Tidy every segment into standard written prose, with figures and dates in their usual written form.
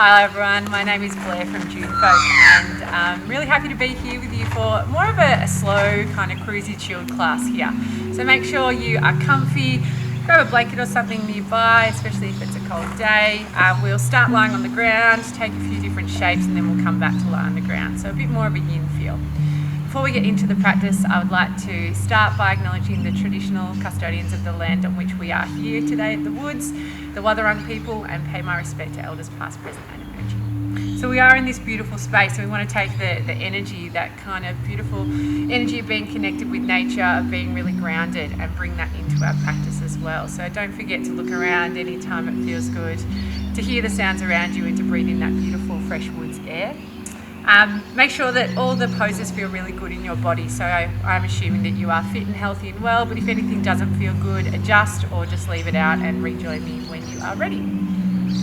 Hi everyone, my name is Blair from Dune and I'm really happy to be here with you for more of a slow kind of cruisy chilled class here. So make sure you are comfy, grab a blanket or something nearby, especially if it's a cold day. We'll start lying on the ground, take a few different shapes and then we'll come back to lie on the ground. So a bit more of a yin feel. Before we get into the practice, I would like to start by acknowledging the traditional custodians of the land on which we are here today at the Woods, the Wathaurong people, and pay my respect to elders past, present and emerging. So we are in this beautiful space and we want to take the energy, that kind of beautiful energy of being connected with nature, of being really grounded, and bring that into our practice as well. So don't forget to look around anytime it feels good, to hear the sounds around you and to breathe in that beautiful fresh woods air. Make sure that all the poses feel really good in your body. So I'm assuming that you are fit and healthy and well, but if anything doesn't feel good, adjust or just leave it out and rejoin me when you are ready.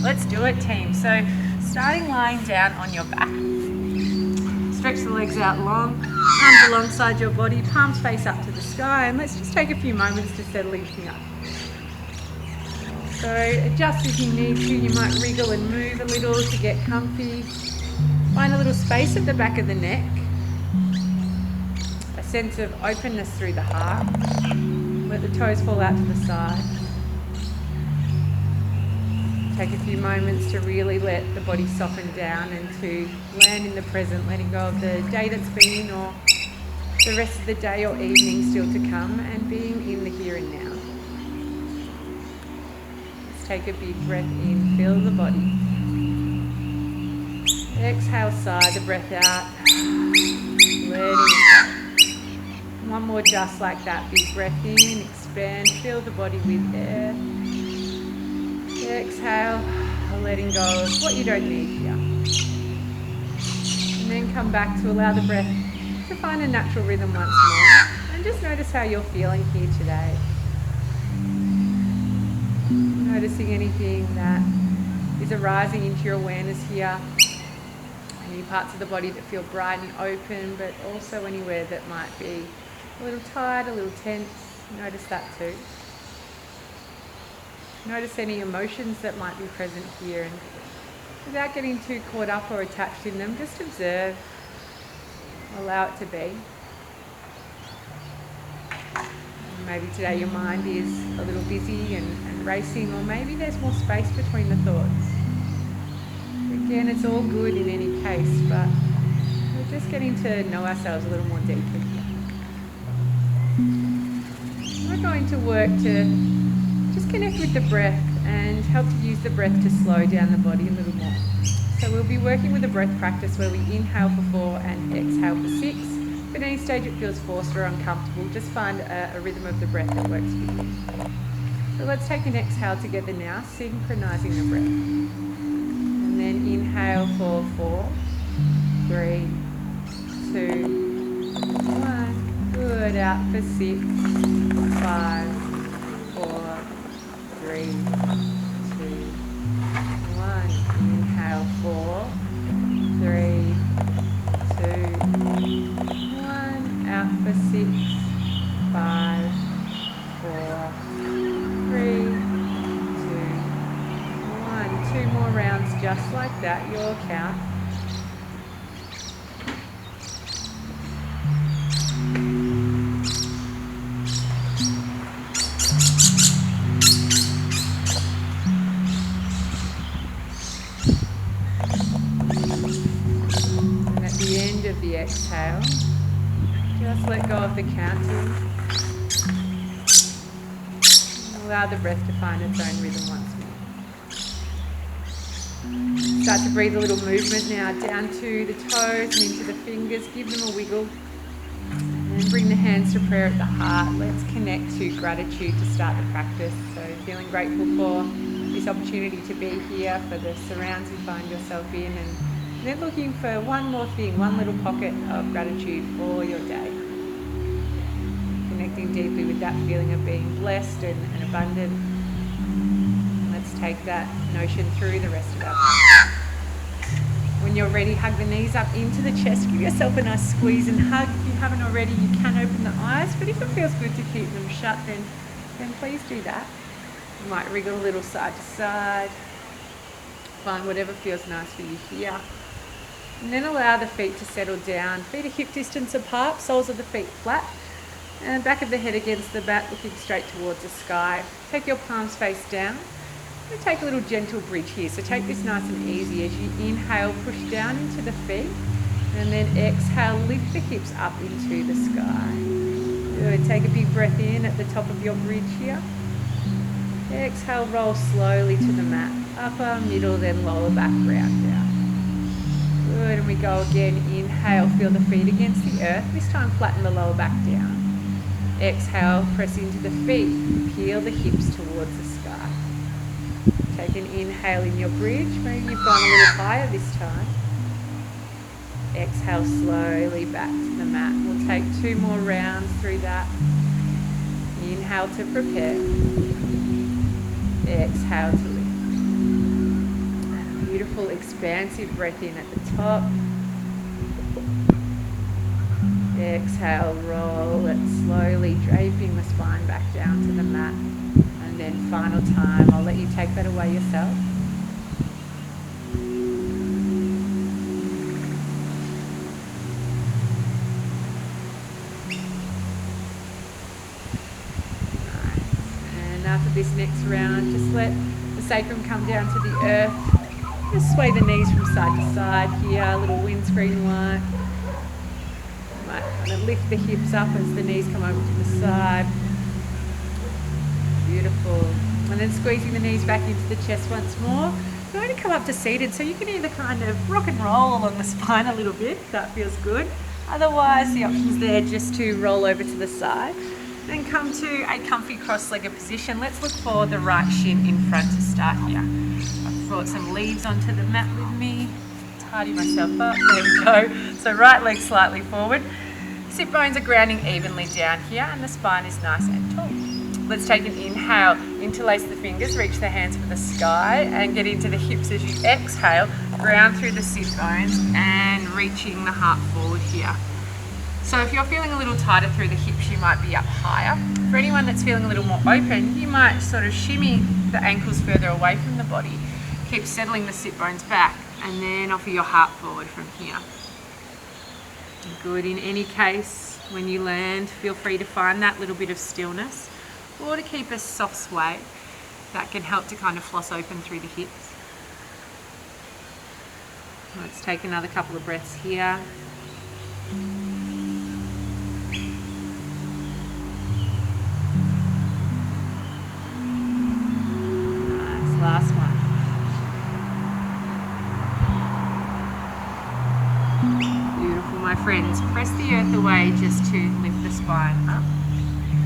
Let's do it, team. So starting lying down on your back. Stretch the legs out long, arms alongside your body, palms face up to the sky, and let's just take a few moments to settle in here. So adjust if you need to. You might wriggle and move a little to get comfy. Find a little space at the back of the neck, a sense of openness through the heart. Let the toes fall out to the side. Take a few moments to really let the body soften down and to land in the present, letting go of the day that's been or the rest of the day or evening still to come, and being in the here and now. Let's take a big breath in, feel the body. Exhale, sigh the breath out, letting it go. One more just like that, big breath in, expand, fill the body with air. Exhale, letting go of what you don't need here. And then come back to allow the breath to find a natural rhythm once more. And just notice how you're feeling here today. Noticing anything that is arising into your awareness here. Any parts of the body that feel bright and open, but also anywhere that might be a little tight, a little tense. Notice that too. Notice any emotions that might be present here, and without getting too caught up or attached in them, just observe, allow it to be. Maybe today your mind is a little busy and racing, or maybe there's more space between the thoughts. Again, it's all good in any case, but we're just getting to know ourselves a little more deeply. We're going to work to just connect with the breath and help to use the breath to slow down the body a little more. So we'll be working with a breath practice where we inhale for 4 and exhale for 6. If at any stage it feels forced or uncomfortable, just find a rhythm of the breath that works for you. So let's take an exhale together now, synchronizing the breath. And then inhale for 4, 3, 2, 1. Good. Out for 6, 5, 4, 3, 2, 1. Inhale 4, 3, 2, 1. Out for 6, 5, 4, 3, 2 more rounds just like that, your count. And at the end of the exhale, just let go of the counting. Allow the breath to find its own rhythm once more. Start to breathe a little movement now down to the toes and into the fingers. Give them a wiggle. And then bring the hands to prayer at the heart. Let's connect to gratitude to start the practice. So feeling grateful for this opportunity to be here, for the surrounds you find yourself in, and then looking for one more thing, one little pocket of gratitude for your day. Connecting deeply with that feeling of being blessed and abundant. Let's take that notion through the rest of our practice. When you're ready, hug the knees up into the chest. Give yourself a nice squeeze and hug. If you haven't already, you can open the eyes, but if it feels good to keep them shut, then please do that. You might wriggle a little side to side. Find whatever feels nice for you here. And then allow the feet to settle down. Feet are hip distance apart, soles of the feet flat. And back of the head against the mat, looking straight towards the sky. Take your palms face down. And take a little gentle bridge here. So take this nice and easy as you inhale, push down into the feet. And then exhale, lift the hips up into the sky. Good. Take a big breath in at the top of your bridge here. Exhale, roll slowly to the mat. Upper, middle, then lower back, round down. Good. And we go again. Inhale, feel the feet against the earth. This time flatten the lower back down. Exhale, press into the feet. Peel the hips towards the sky. Take an inhale in your bridge. Maybe you've gone a little higher this time. Exhale slowly back to the mat. We'll take 2 more rounds through that. Inhale to prepare. Exhale to lift. And a beautiful expansive breath in at the top. Exhale, roll it slowly, draping the spine back down to the mat. And then final time, I'll let you take that away yourself. For this next round, just let the sacrum come down to the earth. Just sway the knees from side to side here, a little windscreen work. Might kind of lift the hips up as the knees come over to the side. Beautiful. And then squeezing the knees back into the chest once more. You're going to come up to seated, so you can either kind of rock and roll along the spine a little bit, if that feels good. Otherwise, the option's there just to roll over to the side. Then come to a comfy cross-legged position. Let's look for the right shin in front to start here. I've brought some leaves onto the mat with me. Tidy myself up, there we go. So right leg slightly forward. Sit bones are grounding evenly down here and the spine is nice and tall. Let's take an inhale, interlace the fingers, reach the hands for the sky and get into the hips as you exhale. Ground through the sit bones and reaching the heart forward here. So if you're feeling a little tighter through the hips, you might be up higher. For anyone that's feeling a little more open, you might sort of shimmy the ankles further away from the body. Keep settling the sit bones back and then offer your heart forward from here. Good. In any case, when you land, feel free to find that little bit of stillness or to keep a soft sway. That can help to kind of floss open through the hips. Let's take another couple of breaths here. Last one. Beautiful, my friends. Press the earth away just to lift the spine up.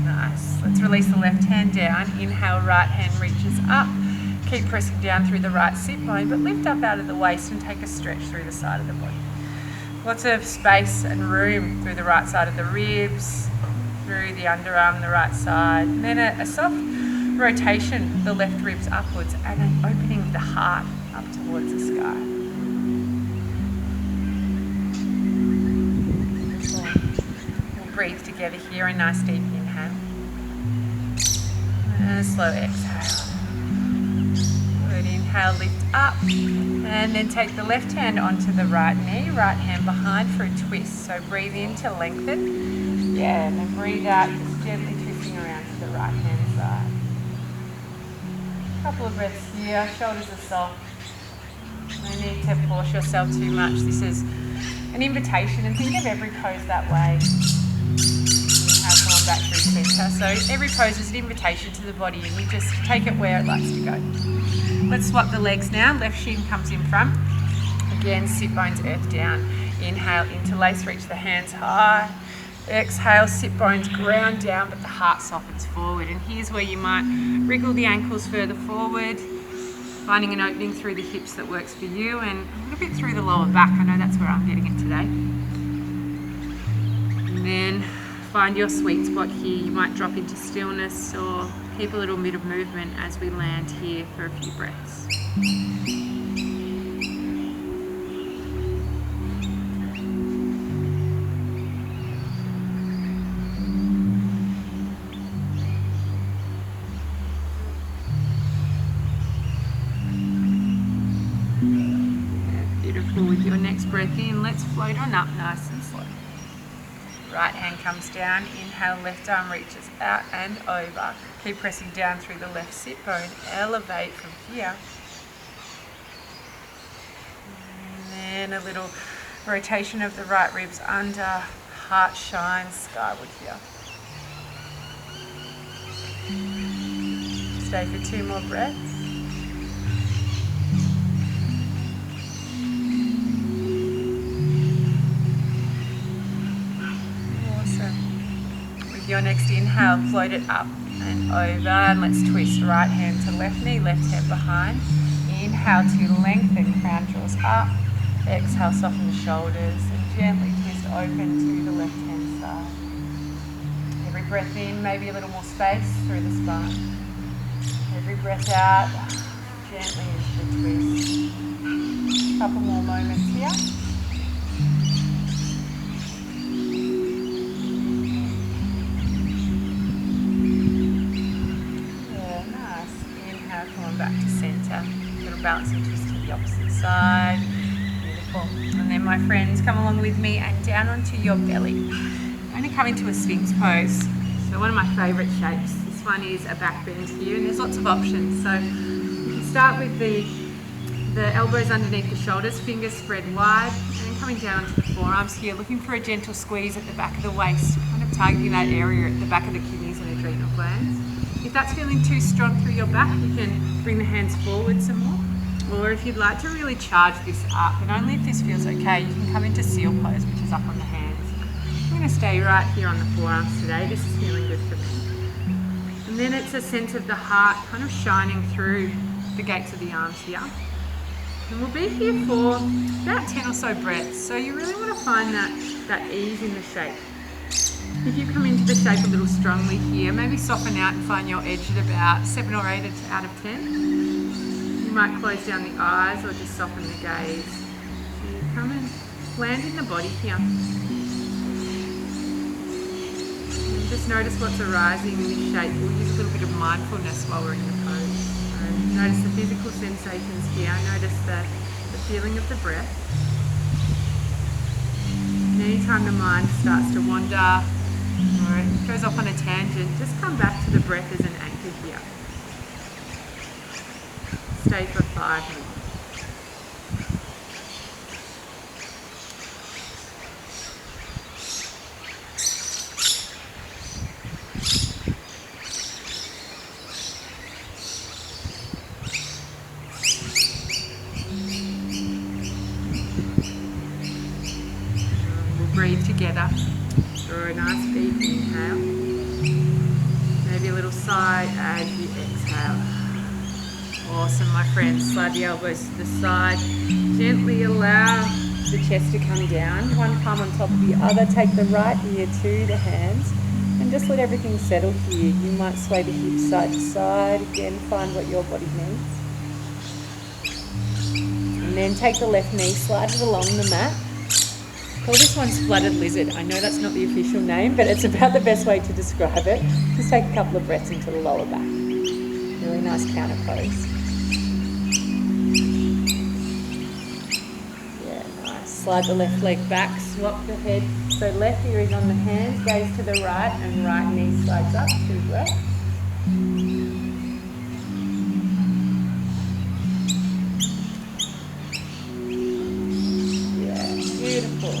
Nice. Let's release the left hand down. Inhale, right hand reaches up. Keep pressing down through the right sit bone, but lift up out of the waist and take a stretch through the side of the body. Lots of space and room through the right side of the ribs, through the underarm, the right side, and then a soft rotation, the left ribs upwards, and then opening the heart up towards the sky. We'll breathe together here, a nice deep inhale. And a slow exhale. Good, inhale, lift up, and then take the left hand onto the right knee, right hand behind for a twist. So breathe in to lengthen. Yeah, and then breathe out, just gently twisting around to the right hand side. Couple of breaths here, shoulders are soft. No need to force yourself too much. This is an invitation, and think of every pose that way. Inhale, come on back through center. So every pose is an invitation to the body, and you just take it where it likes to go. Let's swap the legs now. Left shin comes in front. Again, sit bones earth down. Inhale, interlace, reach the hands high. Exhale, sit bones ground down, but the heart softens forward. And here's where you might wriggle the ankles further forward, finding an opening through the hips that works for you and a little bit through the lower back. I know that's where I'm getting it today. And then find your sweet spot here. You might drop into stillness or keep a little bit of movement as we land here for a few breaths. and let's float on up nice and slow. Right hand comes down, inhale, left arm reaches out and over. Keep pressing down through the left sit bone, elevate from here. And then a little rotation of the right ribs under, heart shines skyward here. Stay for 2 more breaths. Awesome. With your next inhale, float it up and over, and let's twist right hand to left knee, left hand behind. Inhale to lengthen, crown draws up. Exhale, soften the shoulders and gently twist open to the left hand side. Every breath in, maybe a little more space through the spine. Every breath out, gently into the twist. Couple more moments here. Yeah, nice. Inhale, come on back to center. Little balancing twist to the opposite side. And then my friends, come along with me and down onto your belly. I'm going to come into a Sphinx pose. So one of my favourite shapes. This one is a back bend here, and there's lots of options. So you can start with the elbows underneath the shoulders, fingers spread wide, and then coming down onto the forearms here, looking for a gentle squeeze at the back of the waist, kind of targeting that area at the back of the kidneys and adrenal glands. If that's feeling too strong through your back, you can bring the hands forward some more. Or if you'd like to really charge this up, and only if this feels okay, you can come into seal pose, which is up on the hands. I'm going to stay right here on the forearms today. This is feeling good for me. And then it's a sense of the heart kind of shining through the gates of the arms here. And we'll be here for about 10 or so breaths. So you really want to find that ease in the shape. If you come into the shape a little strongly here, maybe soften out and find your edge at about 7 or 8 out of 10. You might close down the eyes or just soften the gaze. So you come and land in the body here. And just notice what's arising in this shape. We'll use a little bit of mindfulness while we're in the pose. So notice the physical sensations here. Notice the feeling of the breath. And anytime the mind starts to wander or it goes off on a tangent, just come back to the breath as an anchor here. Stay for 5 minutes. We'll breathe together through a nice deep inhale. Maybe a little sigh as you exhale. Awesome, my friends. Slide the elbows to the side. Gently allow the chest to come down. One palm on top of the other. Take the right ear to the hands and just let everything settle here. You might sway the hips side to side. Again, find what your body needs. And then take the left knee, slide it along the mat. Call this one Splattered Lizard. I know that's not the official name, but it's about the best way to describe it. Just take a couple of breaths into the lower back. Really nice counter pose. Slide the left leg back, swap the head. So left ear is on the hands, gaze to the right, and right knee slides up. 2 breaths. Yeah, beautiful.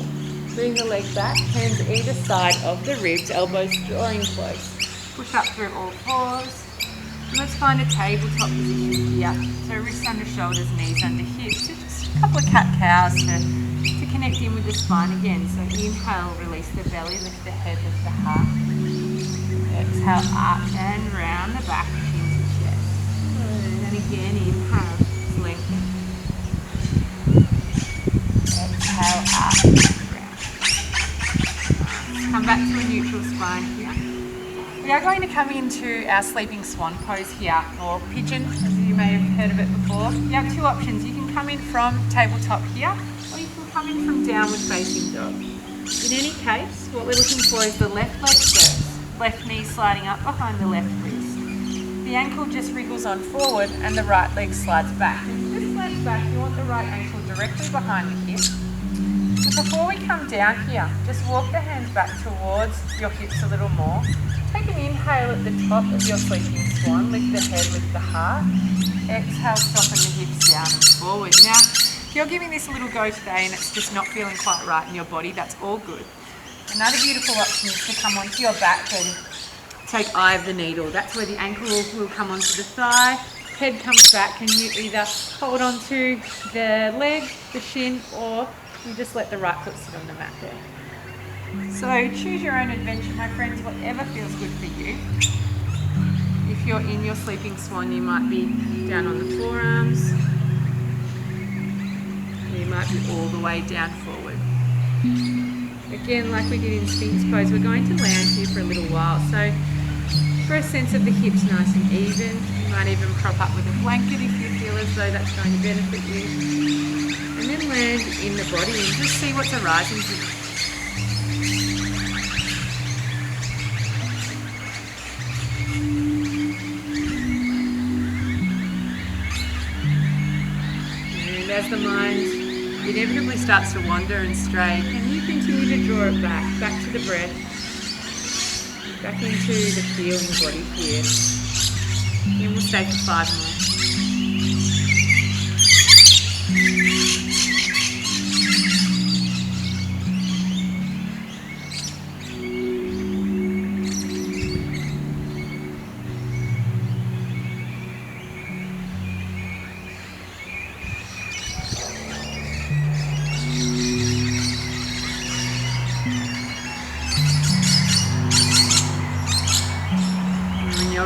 Bring the leg back, hands either side of the ribs, elbows drawing close. Push up through all 4s. And let's find a tabletop position here. So wrists under shoulders, knees under hips. So just a couple of cat-cows to connect in with the spine again. So inhale, release the belly, lift the head, lift the heart. Exhale, up and round the back into chest. And again, inhale, lengthen. Exhale, up and round. Come back to a neutral spine here. We are going to come into our sleeping swan pose here, or pigeon, as you may have heard of it before. You have 2 options. You can come in from tabletop here, or you can come in from downward facing dog. In any case, what we're looking for is the left leg first, left knee sliding up behind the left wrist. The ankle just wriggles on forward and the right leg slides back. If this slides back, you want the right ankle directly behind the hip. So before we come down here, just walk the hands back towards your hips a little more. Take an inhale at the top of your sleeping swan. Lift the head, lift the heart. Exhale, soften the hips down and forward. Now, if you're giving this a little go today and it's just not feeling quite right in your body, that's all good. Another beautiful option is to come onto your back and take eye of the needle. That's where the ankle will come onto the thigh, head comes back, and you either hold onto the leg, the shin, or you just let the right foot sit on the mat there. So choose your own adventure, my friends, whatever feels good for you. If you're in your sleeping swan, you might be down on the forearms. You might be all the way down forward. Again, like we did in Sphinx pose, we're going to land here for a little while. So for a sense of the hips nice and even, you might even prop up with a blanket if you feel as though that's going to benefit you. And then land in the body and just see what's arising here. And as the mind inevitably starts to wander and stray, and you continue to draw it back to the breath, back into the feeling body here. And we'll stay for 5 more.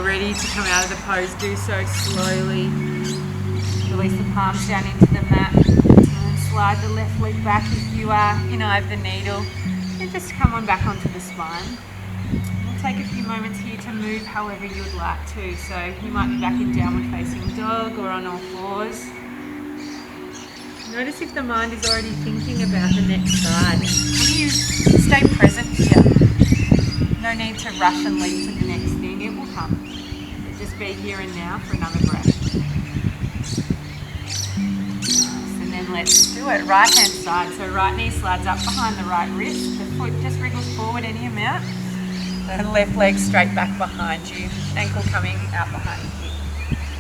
Ready to come out of the pose, do so slowly. Release the palms down into the mat and slide the left leg back if you are in eye of the needle, and just come on back onto the spine. We'll take a few moments here to move however you would like to. So you might be back in downward facing dog or on all fours. Notice if the mind is already thinking about the next side. Can you stay present here? No need to rush and leap to the next thing, it will come. Just be here and now for another breath. And then let's do it. Right hand side. So right knee slides up behind the right wrist. The foot just wriggles forward any amount. The left leg straight back behind you. Ankle coming out behind you.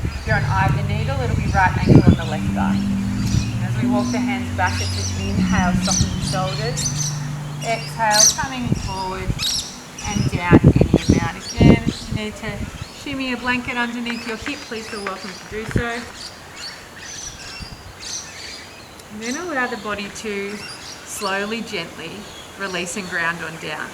If you're on eye of the needle, it'll be right ankle on the left thigh. And as we walk the hands back, it's an inhale, soften the shoulders. Exhale, coming forward and down any amount. Again, if you need to shimmy a blanket underneath your hip, please feel welcome to do so. And then allow the body to slowly, gently release and ground on down.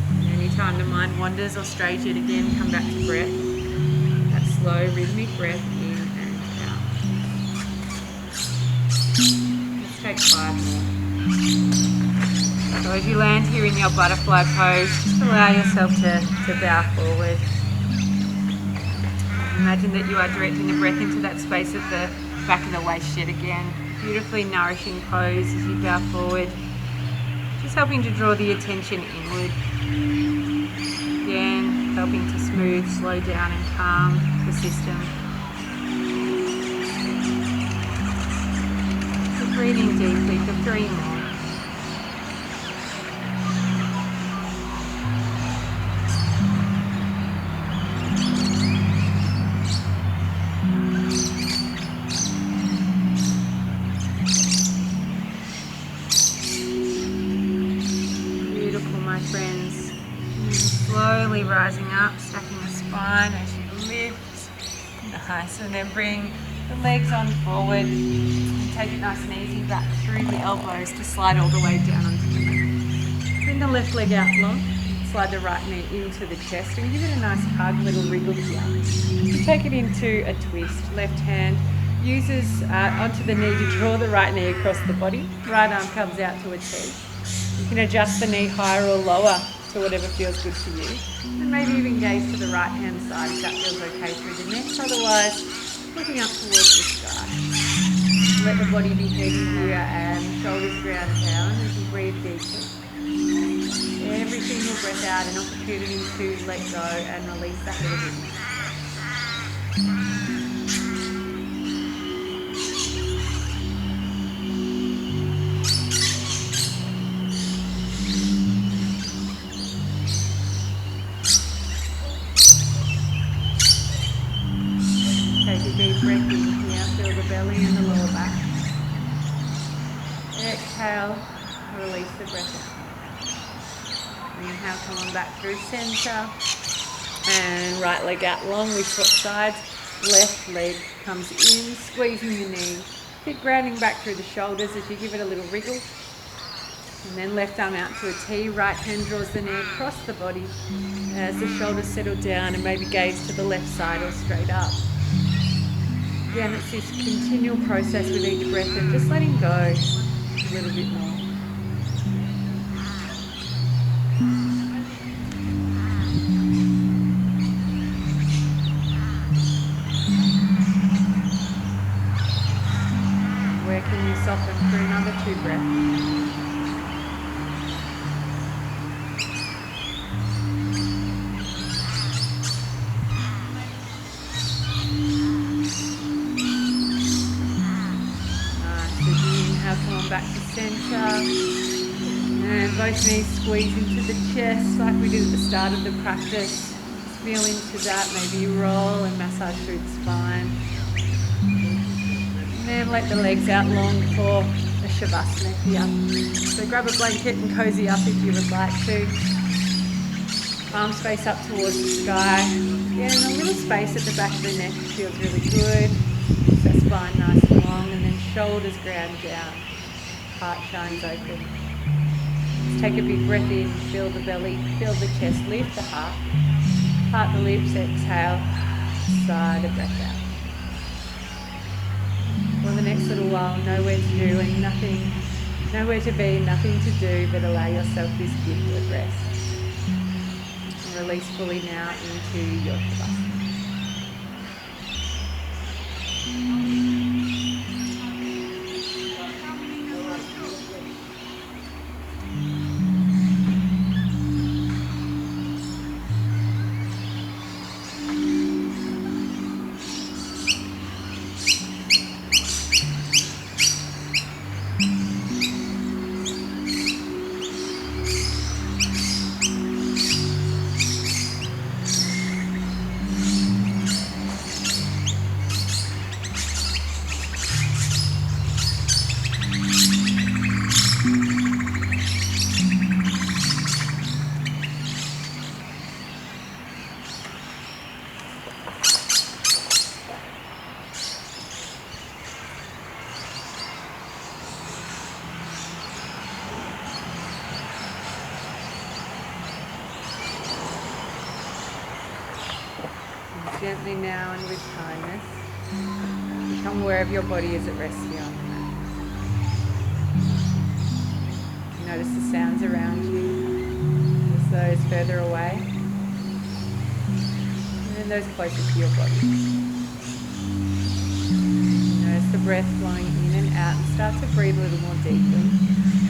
And anytime the mind wanders or strays yet again, come back to breath. That slow, rhythmic breath in and out. Take 5 more. So as you land here in your butterfly pose, just allow yourself to bow forward. Imagine that you are directing the breath into that space at the back of the waist yet again. Beautifully nourishing pose as you bow forward. Just helping to draw the attention inward. Again, helping to smooth, slow down and calm the system. Breathing deeply for 3 more. Beautiful, my friends. And slowly rising up, stacking the spine as you lift. Nice, and then bring the legs on forward. Take it nice and easy back through the elbows to slide all the way down onto the mat. Bring the left leg out long, slide the right knee into the chest and give it a nice hug, little wriggle here. You take it into a twist. Left hand uses onto the knee to draw the right knee across the body. Right arm comes out to a T. You can adjust the knee higher or lower to whatever feels good for you. And maybe even gaze to the right hand side if that feels okay through the neck. Otherwise, looking up towards the sky. Let the body be heavy here and shoulders ground down as you breathe deeply. Every single breath out, an opportunity to let go and release the heaviness. Take a deep breath in here, feel the belly and the lower back. Exhale, release the breath out. Inhale, come on back through centre. And right leg out long, we swap sides. Left leg comes in, squeezing the knee. Keep grounding back through the shoulders as you give it a little wriggle. And then left arm out to a T, right hand draws the knee across the body as the shoulders settle down and maybe gaze to the left side or straight up. Again, it's this continual process with each breath of just letting go a little bit more. Where can you soften for another 2 breaths? Come on back to centre, and both knees squeeze into the chest like we did at the start of the practice. Just feel into that, maybe roll and massage through the spine. And then let the legs out long for a Shavasana here. So grab a blanket and cozy up if you would like to. Palms face up towards the sky. Yeah, and a little space at the back of the neck feels really good. So spine nice and long, and then shoulders ground down. Heart shines open. Let's take a big breath in, feel the belly, feel the chest, lift the heart. Part the lips, exhale, sigh the breath out. For the next little while, nowhere to do and nothing, nowhere to be, nothing to do, but allow yourself this gift of rest. And release fully now into your Shavasana. Gently now and with kindness, become aware of your body as it rests here on the mat. Notice the sounds around you, as those further away, and then those closer to your body. Notice the breath flowing in and out, and start to breathe a little more deeply.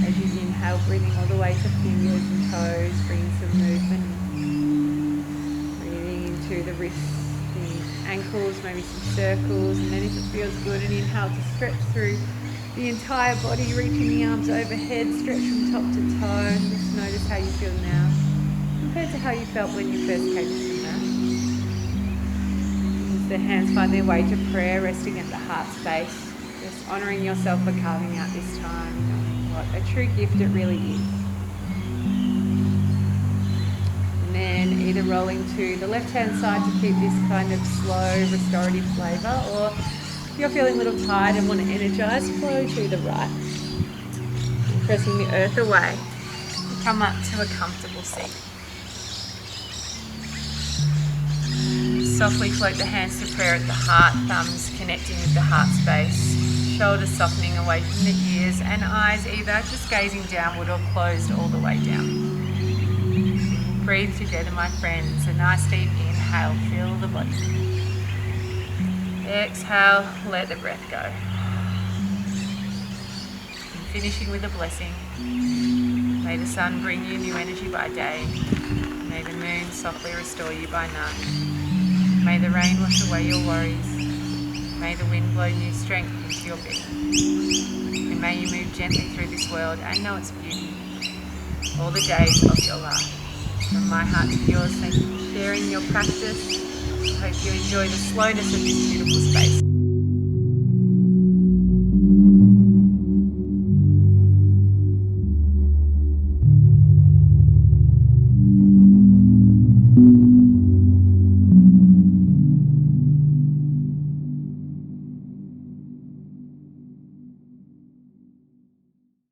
As you inhale, breathing all the way to fingers and toes, bringing some movement. Breathing into the wrists, ankles, maybe some circles, and then if it feels good, an inhale to stretch through the entire body, reaching the arms overhead, stretch from top to toe. Just notice how you feel now compared to how you felt when you first came to the mat. As the hands find their way to prayer, resting at the heart space, just honouring yourself for carving out this time, knowing what a true gift it really is. And either rolling to the left-hand side to keep this kind of slow, restorative flavour, or if you're feeling a little tired and want to energise, flow to the right. Pressing the earth away, come up to a comfortable seat. Softly float the hands to prayer at the heart, thumbs connecting with the heart space, shoulders softening away from the ears, and eyes either just gazing downward or closed all the way down. Breathe together, my friends. A nice deep inhale, fill the body. Exhale, let the breath go. And finishing with a blessing. May the sun bring you new energy by day. May the moon softly restore you by night. May the rain wash away your worries. May the wind blow new strength into your being. And may you move gently through this world and know its beauty all the days of your life. From my heart to yours, thank you for sharing your practice. I hope you enjoy the slowness of this beautiful space.